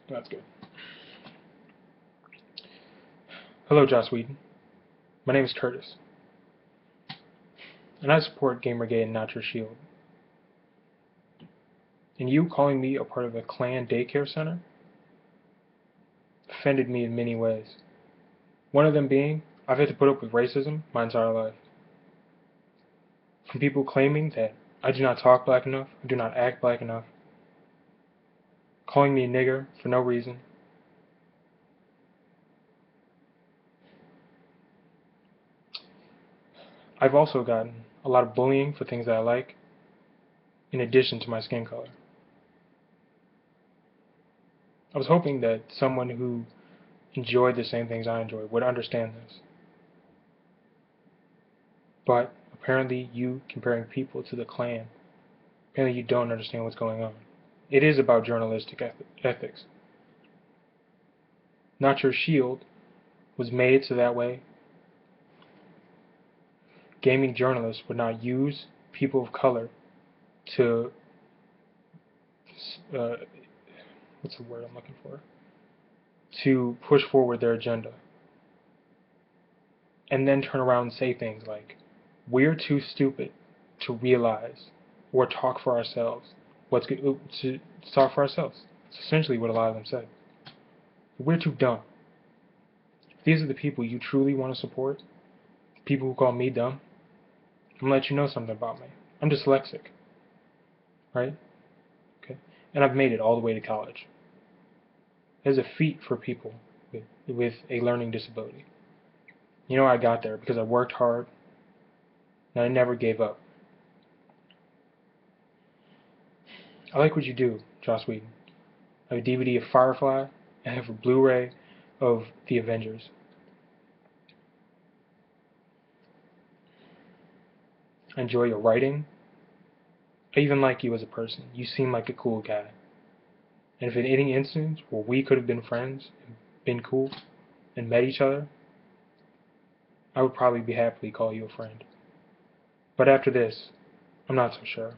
That's good. Hello, Joss Whedon. My name is Curtis, and I support Gamergate and Not Your Shield. And you calling me a part of a Klan daycare center offended me in many ways. One of them being, I've had to put up with racism my entire life. From people claiming that I do not talk black enough, I do not act black enough, calling me a nigger for no reason. I've also gotten a lot of bullying for things that I like, in addition to my skin color. I was hoping that someone who enjoyed the same things I enjoy would understand this. But apparently you comparing people to the Klan, apparently you don't understand what's going on. It is about journalistic ethics. Not Your Shield was made so that way gaming journalists would not use people of color to, what's the word I'm looking for, to push forward their agenda. And then turn around and say things like, we're too stupid to realize or talk for ourselves what's good, to talk for ourselves. It's essentially what a lot of them said. We're too dumb. If these are the people you truly want to support, people who call me dumb, I'm going to let you know something about me. I'm dyslexic, right? Okay, and I've made it all the way to college. It's a feat for people with a learning disability. You know, I got there because I worked hard and I never gave up. I like what you do, Joss Whedon. I have a DVD of Firefly, and I have a Blu-ray of The Avengers. I enjoy your writing. I even like you as a person. You seem like a cool guy. And if in any instance where we could have been friends, and been cool, and met each other, I would probably be happily call you a friend. But after this, I'm not so sure.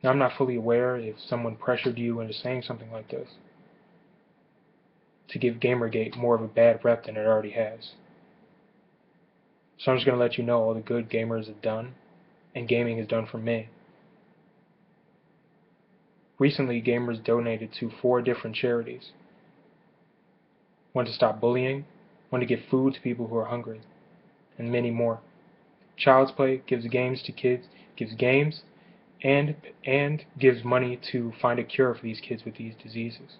Now, I'm not fully aware if someone pressured you into saying something like this to give Gamergate more of a bad rep than it already has. So I'm just going to let you know all the good gamers have done, and gaming has done for me. Recently, gamers donated to 4 different charities. One to stop bullying, one to give food to people who are hungry, and many more. Child's Play gives games to kids, gives games, and gives money to find a cure for these kids with these diseases.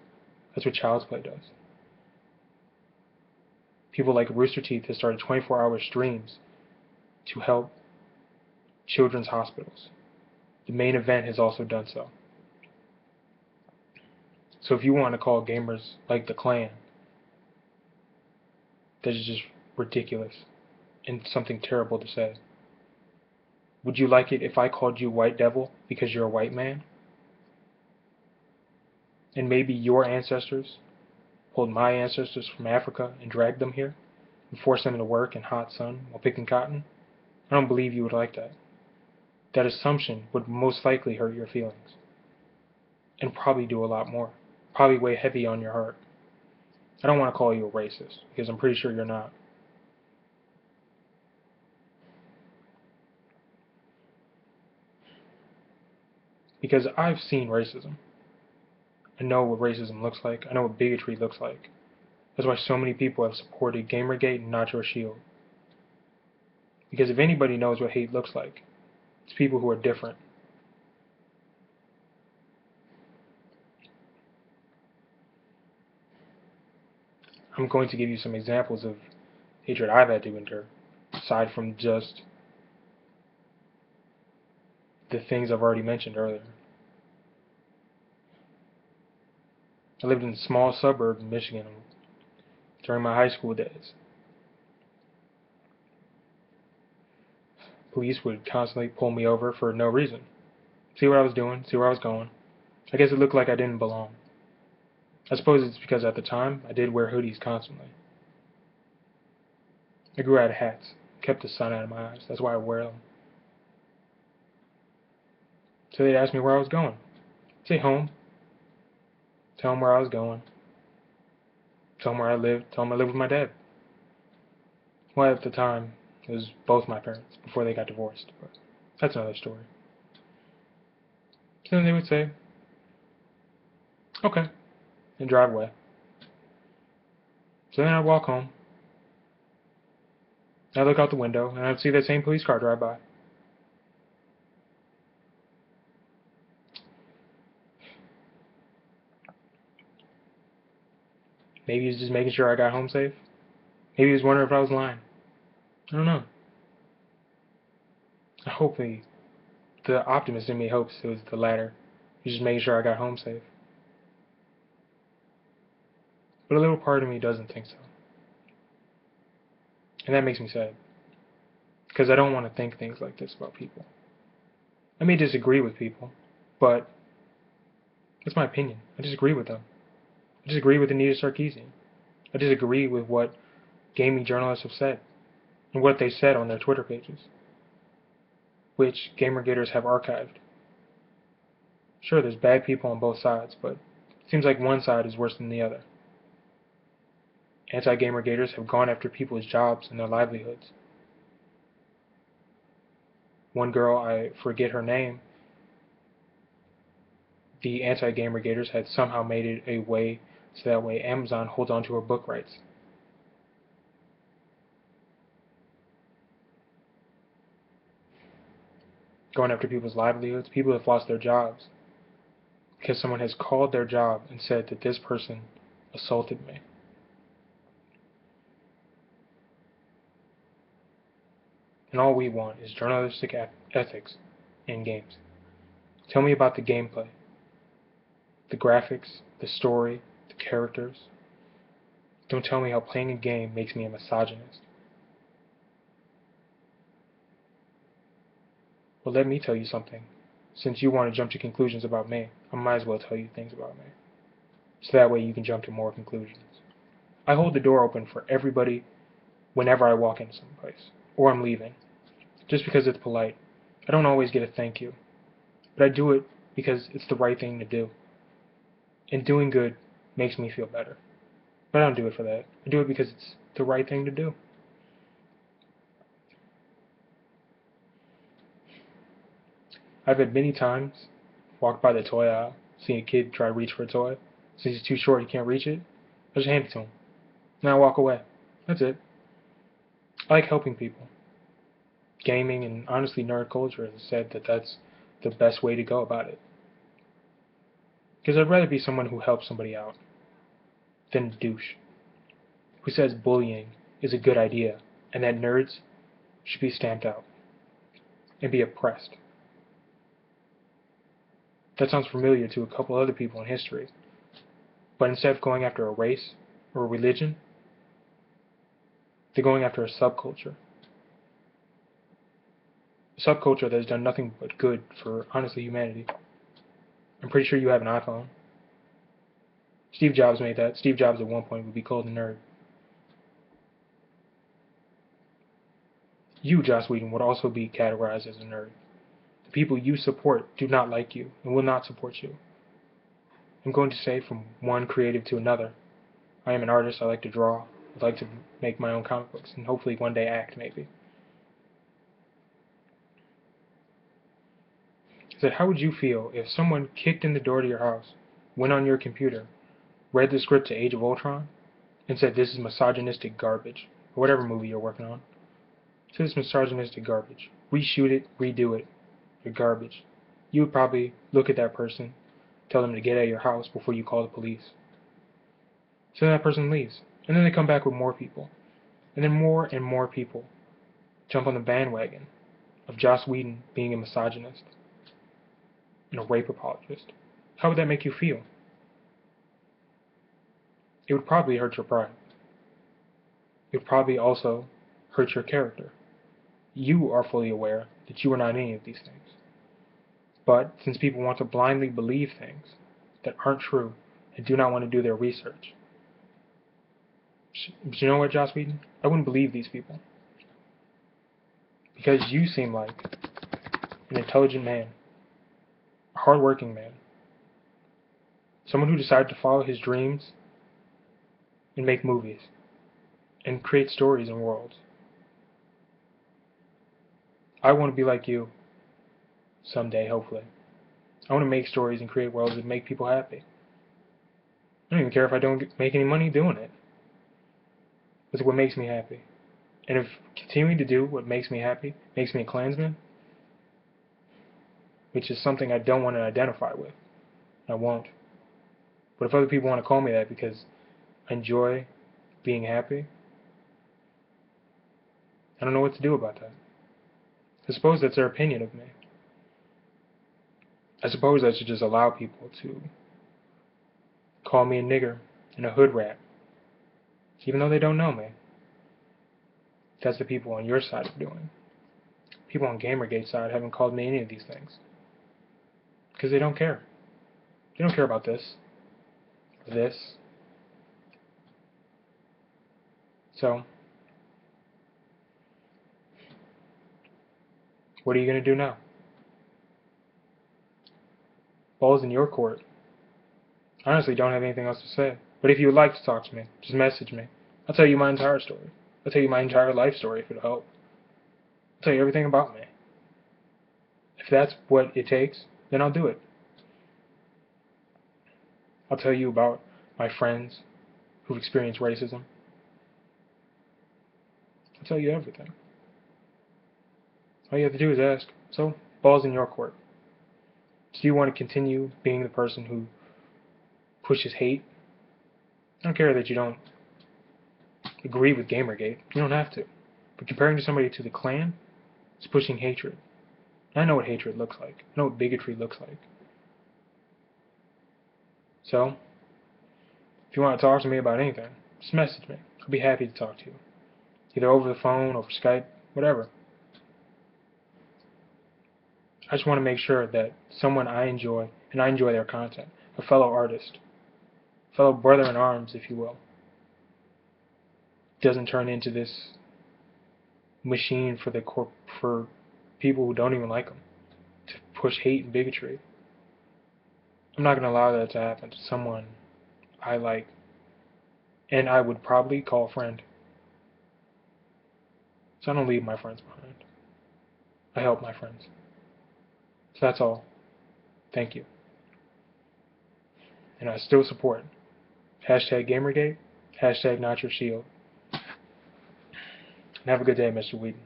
That's what Child's Play does. People like Rooster Teeth have started 24-hour streams to help children's hospitals. The main event has also done so. So if you want to call gamers like the Klan, that is just ridiculous and something terrible to say. Would you like it if I called you White Devil because you're a white man? And maybe your ancestors pulled my ancestors from Africa and dragged them here and forced them to work in hot sun while picking cotton? I don't believe you would like that. That assumption would most likely hurt your feelings. And probably do a lot more. Probably weigh heavy on your heart. I don't want to call you a racist, because I'm pretty sure you're not. Because I've seen racism. I know what racism looks like. I know what bigotry looks like. That's why so many people have supported Gamergate and Not Your Shield. Because if anybody knows what hate looks like, it's people who are different. I'm going to give you some examples of hatred I've had to endure, aside from just the things I've already mentioned earlier. I lived in a small suburb in Michigan during my high school days. Police would constantly pull me over for no reason. See what I was doing, see where I was going. I guess it looked like I didn't belong. I suppose it's because at the time, I did wear hoodies constantly. I grew out of hats, kept the sun out of my eyes. That's why I wear them. So they'd ask me where I was going. I'd say home. tell him where I was going, tell him where I lived, tell him I lived with my dad. Well, at the time, it was both my parents before they got divorced, but that's another story. So then they would say, okay, and drive away. So then I'd walk home, and I'd look out the window, and I'd see that same police car drive by. Maybe he was just making sure I got home safe. Maybe he was wondering if I was lying. I don't know. Hopefully, the optimist in me hopes it was the latter. He's just making sure I got home safe. But a little part of me doesn't think so. And that makes me sad. Because I don't want to think things like this about people. I may disagree with people, but that's my opinion. I disagree with them. I disagree with Anita Sarkeesian. I disagree with what gaming journalists have said and what they said on their Twitter pages, which Gamergaters have archived. Sure, there's bad people on both sides, but it seems like one side is worse than the other. Anti-Gamergaters have gone after people's jobs and their livelihoods. One girl, I forget her name, the anti-Gamergaters had somehow made it a way so that way Amazon holds on to her book rights. Going after people's livelihoods, people have lost their jobs because someone has called their job and said that this person assaulted me. And all we want is journalistic ethics in games. Tell me about the gameplay, the graphics, the story, the characters. Don't tell me how playing a game makes me a misogynist. Well, let me tell you something. Since you want to jump to conclusions about me, I might as well tell you things about me. So that way you can jump to more conclusions. I hold the door open for everybody whenever I walk into some place, or I'm leaving, just because it's polite. I don't always get a thank you, but I do it because it's the right thing to do. And doing good makes me feel better. But I don't do it for that. I do it because it's the right thing to do. I've had many times walked by the toy aisle, seen a kid try to reach for a toy. Since he's too short, he can't reach it. I just hand it to him. Then I walk away. That's it. I like helping people. Gaming and honestly nerd culture has said that that's the best way to go about it. Because I'd rather be someone who helps somebody out than a douche who says bullying is a good idea and that nerds should be stamped out and be oppressed. That sounds familiar to a couple other people in history. But instead of going after a race or a religion, they're going after a subculture. A subculture that has done nothing but good for, honestly, humanity. I'm pretty sure you have an iPhone. Steve Jobs made that. Steve Jobs at one point would be called a nerd. You, Joss Whedon, would also be categorized as a nerd. The people you support do not like you and will not support you. I'm going to say from one creative to another. I am an artist. I like to draw. I'd like to make my own comic books and hopefully one day act, maybe. I said, how would you feel if someone kicked in the door to your house, went on your computer, read the script to Age of Ultron, and said this is misogynistic garbage, or whatever movie you're working on? Said it's misogynistic garbage. Reshoot it, redo it. You're garbage. You would probably look at that person, tell them to get out of your house before you call the police. So then that person leaves. And then they come back with more people. And then more and more people jump on the bandwagon of Joss Whedon being a misogynist and a rape apologist. How would that make you feel? It would probably hurt your pride. It would probably also hurt your character. You are fully aware that you are not any of these things. But since people want to blindly believe things that aren't true and do not want to do their research, but you know what, Joss Whedon? I wouldn't believe these people. Because you seem like an intelligent man, a hard-working man, Someone who decided to follow his dreams and make movies and create stories and worlds. I want to be like you someday, hopefully. I want to make stories and create worlds that make people happy. I don't even care if I don't make any money doing it. It's what makes me happy. And if continuing to do what makes me happy makes me a Klansman, which is something I don't want to identify with, I won't. But if other people want to call me that because I enjoy being happy, I don't know what to do about that. I suppose that's their opinion of me. I suppose I should just allow people to call me a nigger and a hood rat, even though they don't know me. That's the people on your side are doing. People on Gamergate's side haven't called me any of these things. Because they don't care. They don't care about this. Or this. So, what are you going to do now? Ball's in your court. I honestly don't have anything else to say. But if you would like to talk to me, just message me. I'll tell you my entire story. I'll tell you my entire life story if it'll help. I'll tell you everything about me. If that's what it takes, then I'll do it. I'll tell you about my friends who've experienced racism. I'll tell you everything. All you have to do is ask. So, ball's in your court. Do you want to continue being the person who pushes hate? I don't care that you don't agree with Gamergate. You don't have to. But comparing to somebody to the Klan is pushing hatred. I know what hatred looks like. I know what bigotry looks like. So, if you want to talk to me about anything, just message me. I'll be happy to talk to you. Either over the phone, over Skype, whatever. I just want to make sure that someone I enjoy, and I enjoy their content, a fellow artist, fellow brother in arms, if you will, doesn't turn into this machine for people who don't even like them, to push hate and bigotry. I'm not going to allow that to happen to someone I like, and I would probably call a friend. So I don't leave my friends behind. I help my friends. So that's all. Thank you. And I still support. Hashtag Gamergate. Hashtag Not Your Shield. And have a good day, Mr. Whedon.